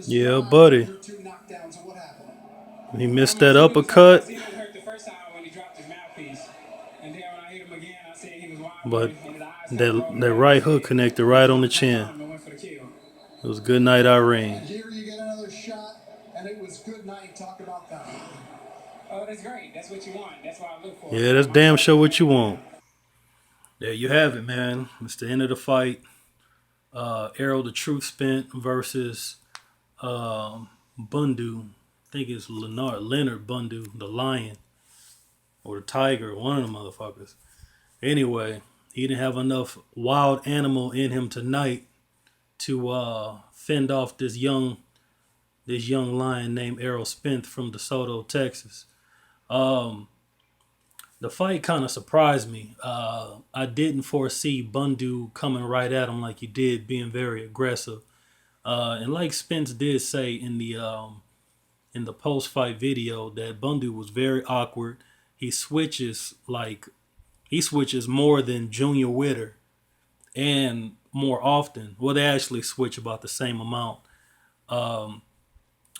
Yeah, buddy. He missed that uppercut, but that right hook connected right on the chin. It was good night, Irene. Yeah, that's damn sure what you want. There you have it, man. It's the end of the fight. Errol the Truth Spent versus Bundu. I think it's Leonard Bundu, the lion or the tiger, one of the motherfuckers. Anyway, he didn't have enough wild animal in him tonight to fend off this young lion named Errol Spence from DeSoto, Texas. Um, the fight kind of surprised me. I didn't foresee Bundu coming right at him like he did, being very aggressive. And like Spence did say in the post fight video, that Bundu was very awkward. He switches he switches more than Junior Witter and more often. Well, they actually switch about the same amount. Um,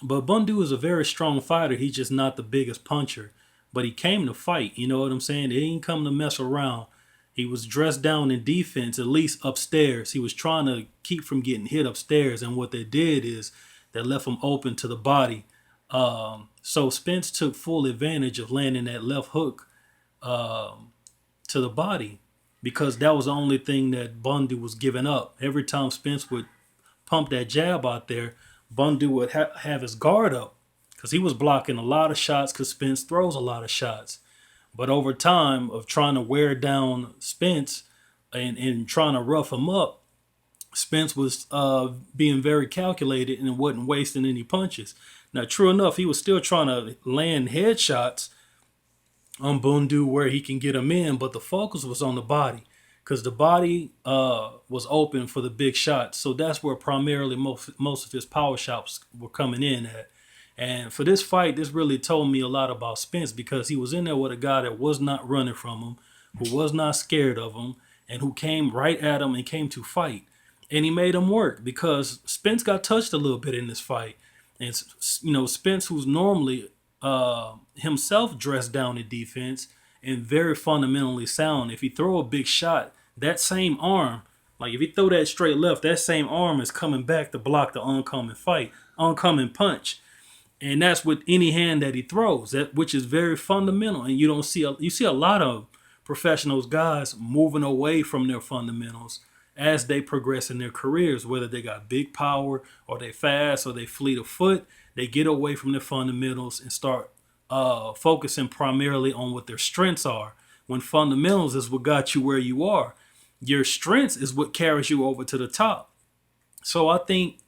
but Bundu is a very strong fighter. He's just not the biggest puncher. But he came to fight. You know what I'm saying? He didn't come to mess around. He was dressed down in defense, at least upstairs. He was trying to keep from getting hit upstairs. And what they did is they left him open to the body. So Spence took full advantage of landing that left hook to the body because that was the only thing that Bundy was giving up. Every time Spence would pump that jab out there, Bundy would have his guard up because he was blocking a lot of shots because Spence throws a lot of shots. But over time of trying to wear down Spence and trying to rough him up, Spence was being very calculated and wasn't wasting any punches. Now, true enough, he was still trying to land headshots on Bundu where he can get him in, but the focus was on the body because the body was open for the big shots. So that's where primarily most of his power shots were coming in at. And for this fight, this really told me a lot about Spence because he was in there with a guy that was not running from him, who was not scared of him, and who came right at him and came to fight. And he made him work because Spence got touched a little bit in this fight. And, Spence, who's normally himself dressed down in defense and very fundamentally sound, if he throw a big shot, that same arm, like if he throw that straight left, that same arm is coming back to block the oncoming punch. And that's with any hand that he throws, which is very fundamental. And you see a lot of professionals, guys, moving away from their fundamentals as they progress in their careers, whether they got big power or they fast or they fleet of foot. They get away from their fundamentals and start focusing primarily on what their strengths are. When fundamentals is what got you where you are, your strengths is what carries you over to the top. So I think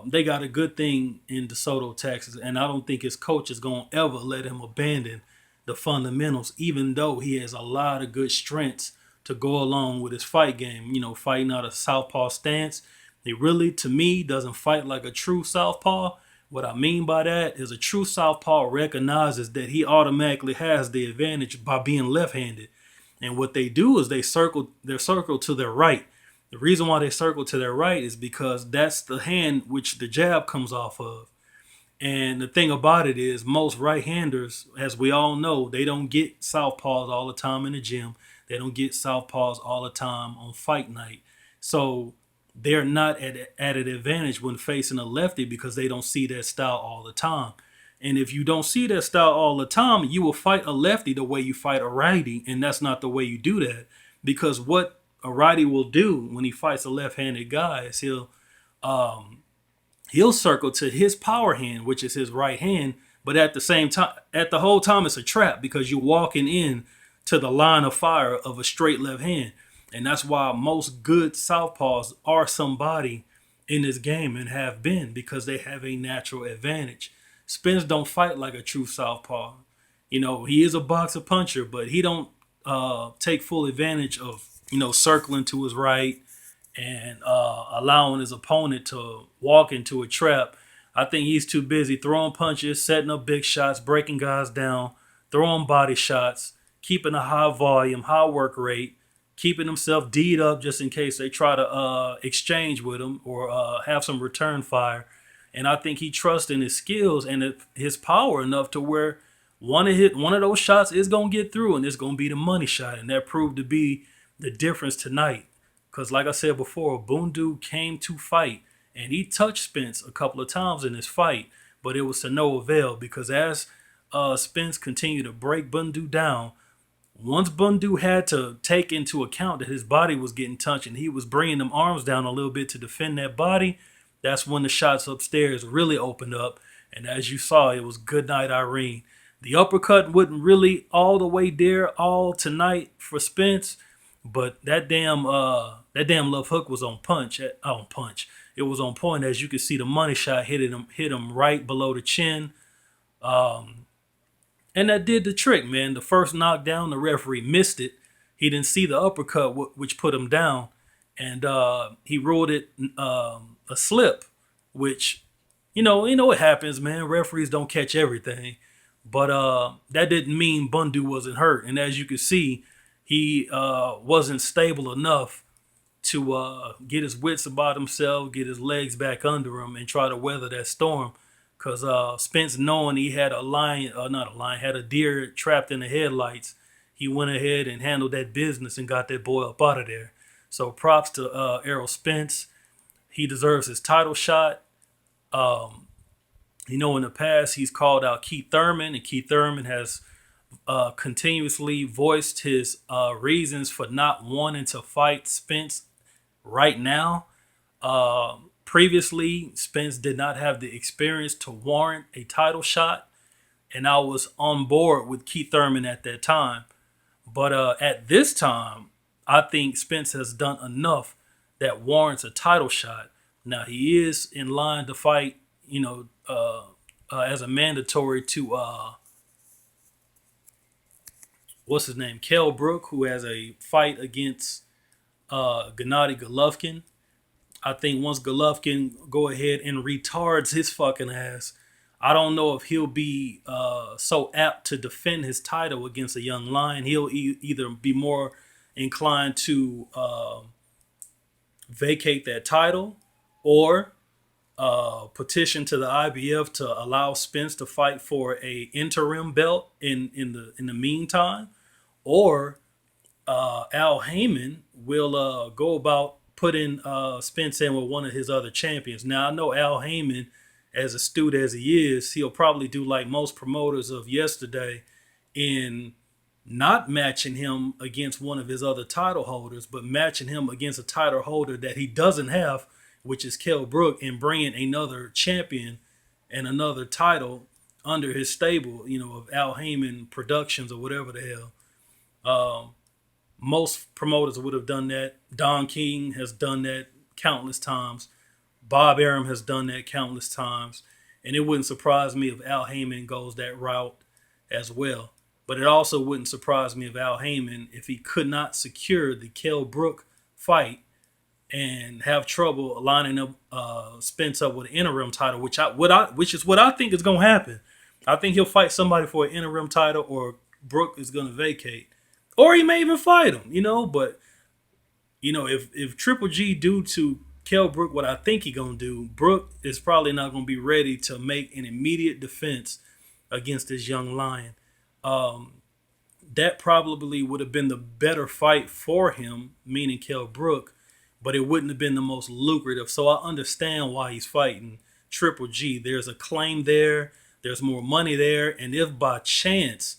they got a good thing in DeSoto, Texas, and I don't think his coach is going to ever let him abandon the fundamentals, even though he has a lot of good strengths to go along with his fight game. Fighting out a southpaw stance. He really, to me, doesn't fight like a true southpaw. What I mean by that is a true southpaw recognizes that he automatically has the advantage by being left-handed. And what they do is they circle to their right. The reason why they circle to their right is because that's the hand which the jab comes off of. And the thing about it is most right-handers, as we all know, they don't get southpaws all the time in the gym. They don't get southpaws all the time on fight night. So they're not at an advantage when facing a lefty because they don't see that style all the time. And if you don't see that style all the time, you will fight a lefty the way you fight a righty, and that's not the way you do that. Because what a righty will do when he fights a left-handed guy is he'll circle to his power hand, which is his right hand, but at the same time, at the whole time, it's a trap because you're walking in to the line of fire of a straight left hand. And that's why most good southpaws are somebody in this game and have been, because they have a natural advantage. Spence don't fight like a true southpaw. He is a boxer puncher, but he don't take full advantage of, circling to his right and allowing his opponent to walk into a trap. I think he's too busy throwing punches, setting up big shots, breaking guys down, throwing body shots, keeping a high volume, high work rate, keeping himself D'd up just in case they try to exchange with him or have some return fire. And I think he trusts in his skills and his power enough to where one of those shots is gonna get through, and it's gonna be the money shot, and that proved to be the difference tonight. Because like I said before, Bundu came to fight, and he touched Spence a couple of times in this fight, but it was to no avail because as Spence continued to break Bundu down, once Bundu had to take into account that his body was getting touched and he was bringing them arms down a little bit to defend that body, that's when the shots upstairs really opened up. And as you saw, it was good night, Irene. The uppercut wasn't really all the way there all tonight for Spence, but that damn left hook was on punch. On punch. It was on point. As you could see, the money shot hit him right below the chin. And that did the trick, man. The first knockdown, the referee missed it. He didn't see the uppercut, which put him down. And he ruled it a slip, which, you know what happens, man. Referees don't catch everything. But that didn't mean Bundu wasn't hurt. And as you can see, he wasn't stable enough to get his wits about himself, get his legs back under him, and try to weather that storm. Because Spence, knowing he had had a deer trapped in the headlights, he went ahead and handled that business and got that boy up out of there. So props to Errol Spence. He deserves his title shot. In the past, he's called out Keith Thurman, and Keith Thurman has continuously voiced his reasons for not wanting to fight Spence right now. Previously, Spence did not have the experience to warrant a title shot, and I was on board with Keith Thurman at that time. But at this time, I think Spence has done enough that warrants a title shot. Now, he is in line to fight, as a mandatory to, what's his name? Kell Brook, who has a fight against Gennady Golovkin. I think once Golovkin go ahead and retards his fucking ass, I don't know if he'll be so apt to defend his title against a young lion. He'll either be more inclined to vacate that title or petition to the IBF to allow Spence to fight for a interim belt in the meantime, or Al Heyman will go about putting Spence in with one of his other champions. Now, I know Al Heyman, as astute as he is, he'll probably do like most promoters of yesterday in not matching him against one of his other title holders, but matching him against a title holder that he doesn't have, which is Kell Brook, and bringing another champion and another title under his stable, of Al Heyman Productions or whatever the hell. Most promoters would have done that. Don King has done that countless times. Bob Arum has done that countless times. And it wouldn't surprise me if Al Heyman goes that route as well. But it also wouldn't surprise me if Al Heyman, if he could not secure the Kell Brook fight and have trouble lining up Spence up with an interim title, which is what I think is going to happen. I think he'll fight somebody for an interim title, or Brook is going to vacate. Or he may even fight him, But, if Triple G do to Kell Brook what I think he going to do, Brook is probably not going to be ready to make an immediate defense against this young lion. That probably would have been the better fight for him, meaning Kell Brook, but it wouldn't have been the most lucrative. So I understand why he's fighting Triple G. There's a claim there. There's more money there. And if by chance,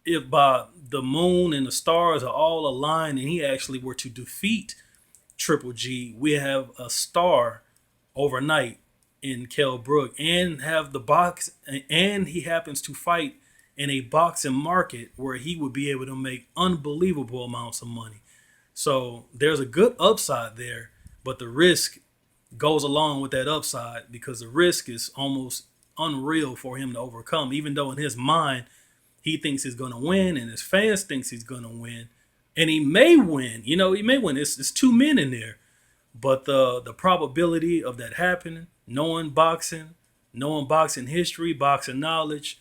if by the moon and the stars are all aligned and he actually were to defeat Triple G, we have a star overnight in Kell Brook, and have the box, and he happens to fight in a boxing market where he would be able to make unbelievable amounts of money. So there's a good upside there, but the risk goes along with that upside, because the risk is almost unreal for him to overcome, even though in his mind he thinks he's going to win and his fans thinks he's going to win, and he may win. He may win. It's two men in there, but the probability of that happening, knowing boxing history, boxing knowledge,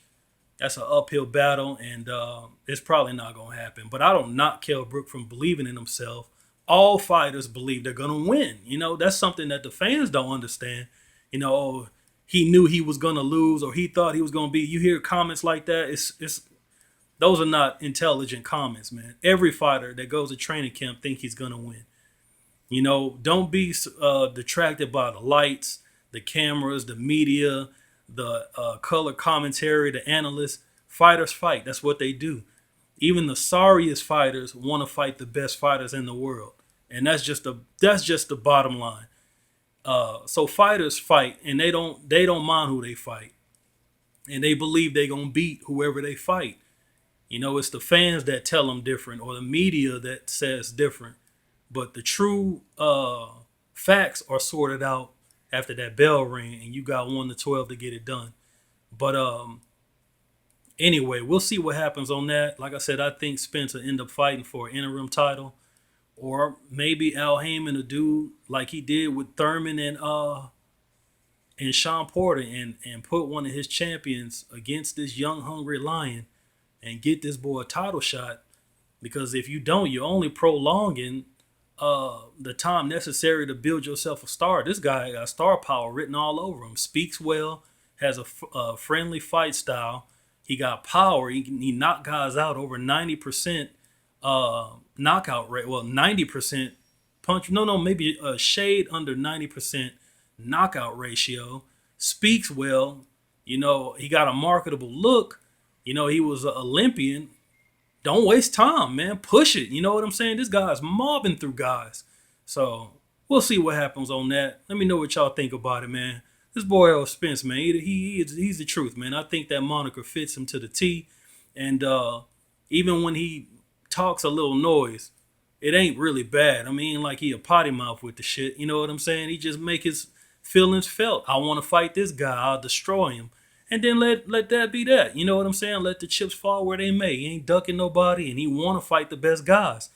That's an uphill battle, and it's probably not going to happen. But I don't knock Kell Brook from believing in himself. All fighters believe they're going to win. That's something that the fans don't understand. Oh, he knew he was going to lose, or he thought he was going to be. You hear comments like that. It's those are not intelligent comments, man. Every fighter that goes to training camp think he's going to win. Don't be detracted by the lights, the cameras, the media, the color commentary, the analysts. Fighters fight. That's what they do. Even the sorriest fighters want to fight the best fighters in the world, and that's just the bottom line. So fighters fight, and they don't mind who they fight, and they believe they're gonna beat whoever they fight. It's the fans that tell them different, or the media that says different. But the true facts are sorted out after that bell ring, and you got 1 to 12 to get it done. But anyway, we'll see what happens on that. Like I said, I think Spence will end up fighting for an interim title, or maybe Al Heyman will do like he did with Thurman and Sean Porter, and put one of his champions against this young hungry lion and get this boy a title shot. Because if you don't, you're only prolonging the time necessary to build yourself a star. This guy got star power written all over him. Speaks well, has a friendly fight style. He got power. He knocked guys out over 90% knockout rate. Well, 90% punch. No, maybe a shade under 90% knockout ratio. Speaks well. He got a marketable look. He was an Olympian. Don't waste time, man. Push it. You know what I'm saying? This guy's mobbing through guys. So we'll see what happens on that. Let me know what y'all think about it, man. This boy Errol Spence, man, he's the truth, man. I think that moniker fits him to the T. And even when he talks a little noise, it ain't really bad. I mean, like he a potty mouth with the shit. You know what I'm saying? He just make his feelings felt. I want to fight this guy. I'll destroy him. And then let that be that. You know what I'm saying? Let the chips fall where they may. He ain't ducking nobody, and he want to fight the best guys.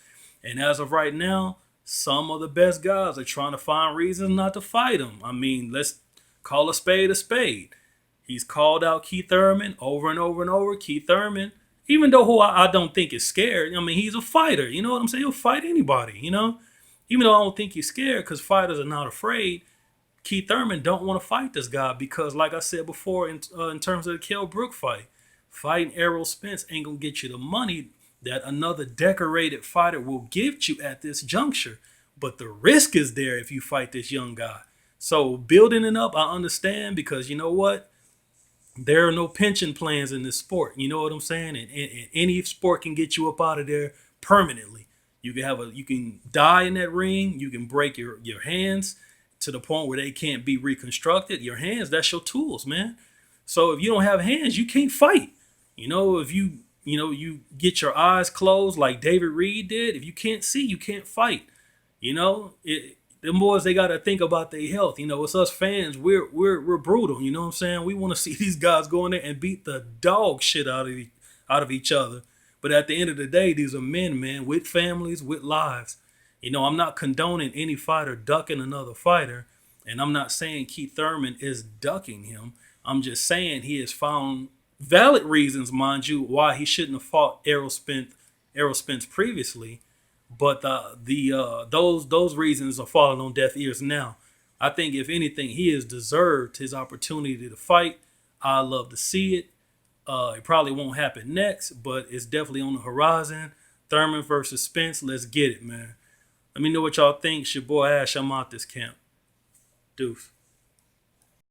And as of right now, some of the best guys are trying to find reasons not to fight him. I mean, let's call a spade a spade. He's called out Keith Thurman over and over and over. Keith Thurman, even though who I don't think is scared. I mean, he's a fighter. You know what I'm saying? He'll fight anybody, Even though I don't think he's scared, because fighters are not afraid. Keith Thurman don't want to fight this guy because, like I said before, in terms of the Kell Brook fight, fighting Errol Spence ain't going to get you the money that another decorated fighter will give you at this juncture. But the risk is there if you fight this young guy. So building it up, I understand, because you know what? There are no pension plans in this sport. You know what I'm saying? And any sport can get you up out of there permanently. You can die in that ring. You can break your hands to the point where they can't be reconstructed. Your hands, that's your tools, man. So if you don't have hands, you can't fight. If you get your eyes closed like David Reed did, if you can't see, you can't fight. Them boys, they got to think about their health. It's us fans. We're brutal. You know what I'm saying? We want to see these guys go in there and beat the dog shit out of each other. But at the end of the day, these are men, man, with families, with lives. I'm not condoning any fighter ducking another fighter, and I'm not saying Keith Thurman is ducking him. I'm just saying he has found valid reasons, mind you, why he shouldn't have fought Errol Spence previously. But those reasons are falling on deaf ears now. I think if anything, he has deserved his opportunity to fight. I love to see it. It probably won't happen next, but it's definitely on the horizon. Thurman versus Spence. Let's get it, man. Let me know what y'all think. It's your boy Ash. I'm out this camp. Deuce.